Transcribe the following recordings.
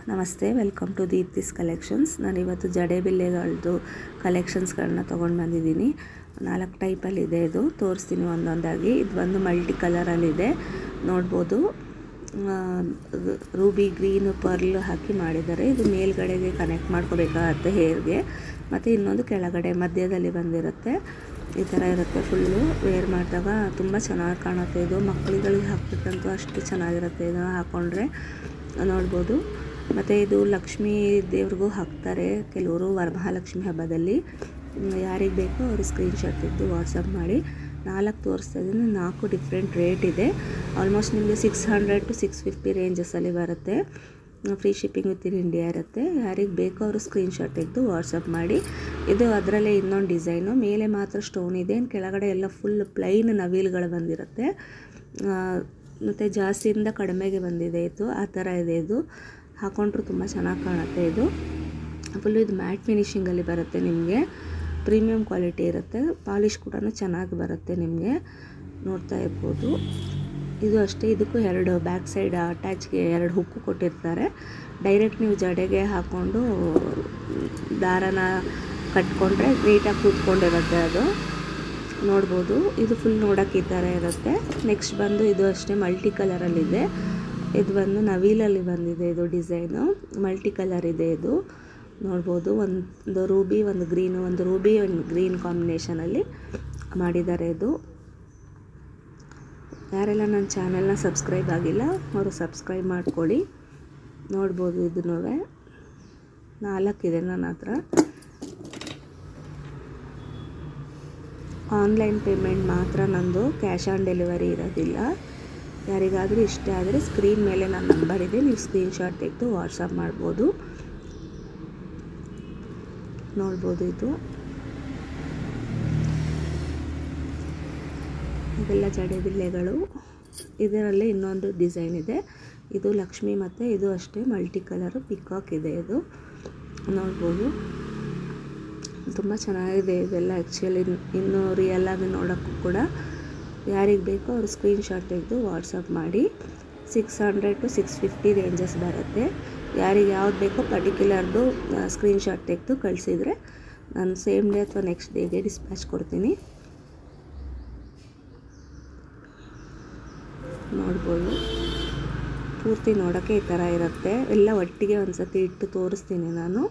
ನಮಸ್ತೆ, welcome to Deepti's collections. ನಾನಿವತ್ತು ಜಡೆಬಿಲ್ಲೆಗಳದ್ದು ಕಲೆಕ್ಷನ್ಸ್ಗಳನ್ನ ತೊಗೊಂಡು ಬಂದಿದ್ದೀನಿ. 4 ಟೈಪಲ್ಲಿದೆ. ಇದು ತೋರಿಸ್ತೀನಿ ಒಂದೊಂದಾಗಿ. ಇದು ಒಂದು ಮಲ್ಟಿ ಕಲರಲ್ಲಿದೆ, ನೋಡ್ಬೋದು. ರೂಬಿ ಗ್ರೀನು ಪರ್ಲ್ ಹಾಕಿ ಮಾಡಿದ್ದಾರೆ. ಇದು ಮೇಲ್ಗಡೆಗೆ ಕನೆಕ್ಟ್ ಮಾಡ್ಕೋಬೇಕಾಗತ್ತೆ ಹೇರ್ಗೆ, ಮತ್ತು ಇನ್ನೊಂದು ಕೆಳಗಡೆ ಮಧ್ಯದಲ್ಲಿ ಬಂದಿರುತ್ತೆ. ಈ ಥರ ಇರುತ್ತೆ. ಫುಲ್ಲು ವೇರ್ ಮಾಡಿದಾಗ ತುಂಬ ಚೆನ್ನಾಗಿ ಕಾಣುತ್ತೆ. ಇದು ಮಕ್ಕಳುಗಳಿಗೆ ಹಾಕ್ಬೇಕಂತೂ ಅಷ್ಟು ಚೆನ್ನಾಗಿರುತ್ತೆ ಇದನ್ನು ಹಾಕ್ಕೊಂಡ್ರೆ, ನೋಡ್ಬೋದು. ಮತ್ತು ಇದು ಲಕ್ಷ್ಮೀ ದೇವ್ರಿಗೂ ಹಾಕ್ತಾರೆ ಕೆಲವರು ವರಮಹಾಲಕ್ಷ್ಮಿ ಹಬ್ಬದಲ್ಲಿ. ಯಾರಿಗೆ ಬೇಕೋ ಅವರು ಸ್ಕ್ರೀನ್ಶಾಟ್ ತೆಗೆದು ವಾಟ್ಸಪ್ ಮಾಡಿ. 4 ತೋರಿಸ್ತಾ ಇದ್ದೀನಿ. 4 ಡಿಫ್ರೆಂಟ್ ರೇಟ್ ಇದೆ. ಆಲ್ಮೋಸ್ಟ್ ನಿಮಗೆ 600 to 650 ರೇಂಜಸಲ್ಲಿ ಬರುತ್ತೆ. Free shipping with in India ಇರುತ್ತೆ. ಯಾರಿಗೆ ಬೇಕೋ ಅವರು ಸ್ಕ್ರೀನ್ಶಾಟ್ ತೆಗೆದು ವಾಟ್ಸಪ್ ಮಾಡಿ. ಇದು ಅದರಲ್ಲೇ ಇನ್ನೊಂದು ಡಿಸೈನು. ಮೇಲೆ ಮಾತ್ರ ಸ್ಟೋನ್ ಇದೆ, ಕೆಳಗಡೆ ಎಲ್ಲ ಫುಲ್ ಪ್ಲೈನ್ ನವಿಲುಗಳು ಬಂದಿರುತ್ತೆ. ಮತ್ತು ಜಾಸ್ತಿಯಿಂದ ಕಡಿಮೆಗೆ ಬಂದಿದೆ ಇದು, ಆ ಥರ ಇದೆ. ಇದು ಹಾಕೊಂಡ್ರೂ ತುಂಬ ಚೆನ್ನಾಗಿ ಕಾಣುತ್ತೆ. ಇದು ಫುಲ್ಲು ಇದು ಮ್ಯಾಟ್ ಫಿನಿಷಿಂಗಲ್ಲಿ ಬರುತ್ತೆ. ನಿಮಗೆ ಪ್ರೀಮಿಯಂ ಕ್ವಾಲಿಟಿ ಇರುತ್ತೆ. ಪಾಲಿಶ್ ಕೂಡ ಚೆನ್ನಾಗಿ ಬರುತ್ತೆ. ನಿಮಗೆ ನೋಡ್ತಾ ಇರ್ಬೋದು. ಇದು ಅಷ್ಟೇ. ಇದಕ್ಕೂ 2 ಬ್ಯಾಕ್ ಸೈಡ್ ಅಟ್ಯಾಚ್ಗೆ 2 ಹುಕ್ಕು ಕೊಟ್ಟಿರ್ತಾರೆ. ಡೈರೆಕ್ಟ್ ನೀವು ಜಡೆಗೆ ಹಾಕ್ಕೊಂಡು ದಾರನ ಕಟ್ಕೊಂಡ್ರೆ ನೀಟಾಗಿ ಕೂತ್ಕೊಂಡಿರುತ್ತೆ ಅದು, ನೋಡ್ಬೋದು. ಇದು ಫುಲ್ ನೋಡೋಕ್ಕೆ ಈ ಥರ ಇರುತ್ತೆ. ನೆಕ್ಸ್ಟ್ ಬಂದು ಇದು ಅಷ್ಟೇ ಮಲ್ಟಿ ಕಲರಲ್ಲಿದೆ. ಇದು ಬಂದು ನವಿಲಲ್ಲಿ ಬಂದಿದೆ. ಇದು ಡಿಸೈನು ಮಲ್ಟಿ ಕಲರ್ ಇದೆ. ಇದು ನೋಡ್ಬೋದು. ಒಂದು ರೂಬಿ, ಒಂದು ಗ್ರೀನು, ಒಂದು ರೂಬಿ ಒಂದು ಗ್ರೀನ್ ಕಾಂಬಿನೇಷನಲ್ಲಿ ಮಾಡಿದ್ದಾರೆ. ಇದು ಯಾರೆಲ್ಲ ನನ್ನ ಚಾನೆಲ್ನ ಸಬ್ಸ್ಕ್ರೈಬ್ ಆಗಿಲ್ಲ ಅವರು ಸಬ್ಸ್ಕ್ರೈಬ್ ಮಾಡ್ಕೊಳ್ಳಿ. ನೋಡ್ಬೋದು. ಇದನ್ನೂ 4 ಇದೆ ನನ್ನ ಹತ್ರ. ಆನ್ಲೈನ್ ಪೇಮೆಂಟ್ ಮಾತ್ರ, ನಂದು ಕ್ಯಾಶ್ ಆನ್ ಡೆಲಿವರಿ ಇರೋದಿಲ್ಲ. ಯಾರಿಗಾದರೂ ಇಷ್ಟ ಆದರೆ ಸ್ಕ್ರೀನ್ ಮೇಲೆ ನನ್ನ ನಂಬರ್ ಇದೆ, ನೀವು ಸ್ಕ್ರೀನ್ಶಾಟ್ ತೆಗೆದು ವಾಟ್ಸಪ್ ಮಾಡ್ಬೋದು. ನೋಡ್ಬೋದು. ಇದೆಲ್ಲ ಜಡೆಬಿಲ್ಲೆಗಳು. ಇದರಲ್ಲಿ ಇನ್ನೊಂದು ಡಿಸೈನ್ ಇದೆ. ಇದು ಲಕ್ಷ್ಮಿ ಮತ್ತು ಇದು ಅಷ್ಟೇ ಮಲ್ಟಿ ಕಲರು ಪಿಕಾಕ್ ಇದೆ. ಇದು ನೋಡ್ಬೋದು. ತುಂಬ ಚೆನ್ನಾಗಿದೆ ಇದೆಲ್ಲ. ಆ್ಯಕ್ಚುಲಿ ಇನ್ನೂ ರಿಯಲ್ ಆಗಿ ನೋಡೋಕ್ಕೂ ಕೂಡ ಯಾರಿಗೆ ಬೇಕೋ ಅವರು ಸ್ಕ್ರೀನ್ಶಾಟ್ ತೆಗೆದು ವಾಟ್ಸಪ್ ಮಾಡಿ. 600 to 650 ರೇಂಜಸ್ ಬರುತ್ತೆ. ಯಾರಿಗೆ ಯಾವ್ದು ಬೇಕೋ ಪರ್ಟಿಕ್ಯುಲರ್ದು ಸ್ಕ್ರೀನ್ಶಾಟ್ ತೆಗೆದು ಕಳಿಸಿದರೆ ನಾನು ಸೇಮ್ ಡೇ ಅಥವಾ ನೆಕ್ಸ್ಟ್ ಡೇಗೆ ಡಿಸ್ಪ್ಯಾಚ್ ಕೊಡ್ತೀನಿ. ನೋಡ್ಬೋದು. ಪೂರ್ತಿ ನೋಡೋಕ್ಕೆ ಈ ಥರ ಇರುತ್ತೆ. ಎಲ್ಲ ಒಟ್ಟಿಗೆ ಒಂದು ಸತಿ ಇಟ್ಟು ತೋರಿಸ್ತೀನಿ ನಾನು.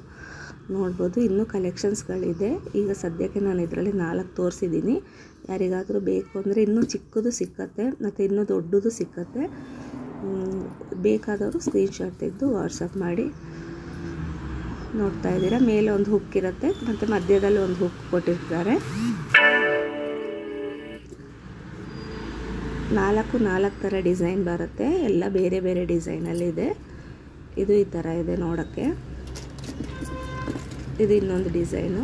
ನೋಡ್ಬೋದು. ಇನ್ನೂ ಕಲೆಕ್ಷನ್ಸ್ಗಳಿದೆ. ಈಗ ಸದ್ಯಕ್ಕೆ ನಾನು ಇದರಲ್ಲಿ 4 ತೋರಿಸಿದ್ದೀನಿ. ಯಾರಿಗಾದರೂ ಬೇಕು ಅಂದರೆ ಇನ್ನೂ ಚಿಕ್ಕದು ಸಿಕ್ಕತ್ತೆ ಮತ್ತು ಇನ್ನೂ ದೊಡ್ಡದು ಸಿಕ್ಕತ್ತೆ. ಬೇಕಾದವರು ಸ್ಕ್ರೀನ್ಶಾಟ್ ತೆಗೆದು ವಾಟ್ಸಪ್ ಮಾಡಿ. ನೋಡ್ತಾ ಇದ್ದೀರಾ, ಮೇಲೆ ಒಂದು ಹುಕ್ ಇರುತ್ತೆ ಮತ್ತು ಮಧ್ಯದಲ್ಲಿ ಒಂದು ಹುಕ್ ಕೊಟ್ಟಿರ್ತಾರೆ. 4 ಥರ ಡಿಸೈನ್ ಬರುತ್ತೆ. ಎಲ್ಲ ಬೇರೆ ಬೇರೆ ಡಿಸೈನಲ್ಲಿದೆ. ಇದು ಈ ಥರ ಇದೆ ನೋಡೋಕ್ಕೆ. ಇದು ಇನ್ನೊಂದು ಡಿಸೈನು.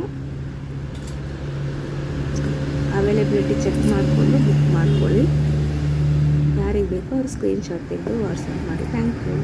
ಅವೈಲೇಬಿಲಿಟಿ ಚೆಕ್ ಮಾಡಿಕೊಂಡು ಬುಕ್ ಮಾಡ್ಕೊಳ್ಳಿ. ಯಾರಿಗೆ ಬೇಕೋ ಅವ್ರು ಸ್ಕ್ರೀನ್ಶಾಟ್ ತೆಗೆದು ವಾಟ್ಸಪ್ ಮಾಡಿ. Thank you.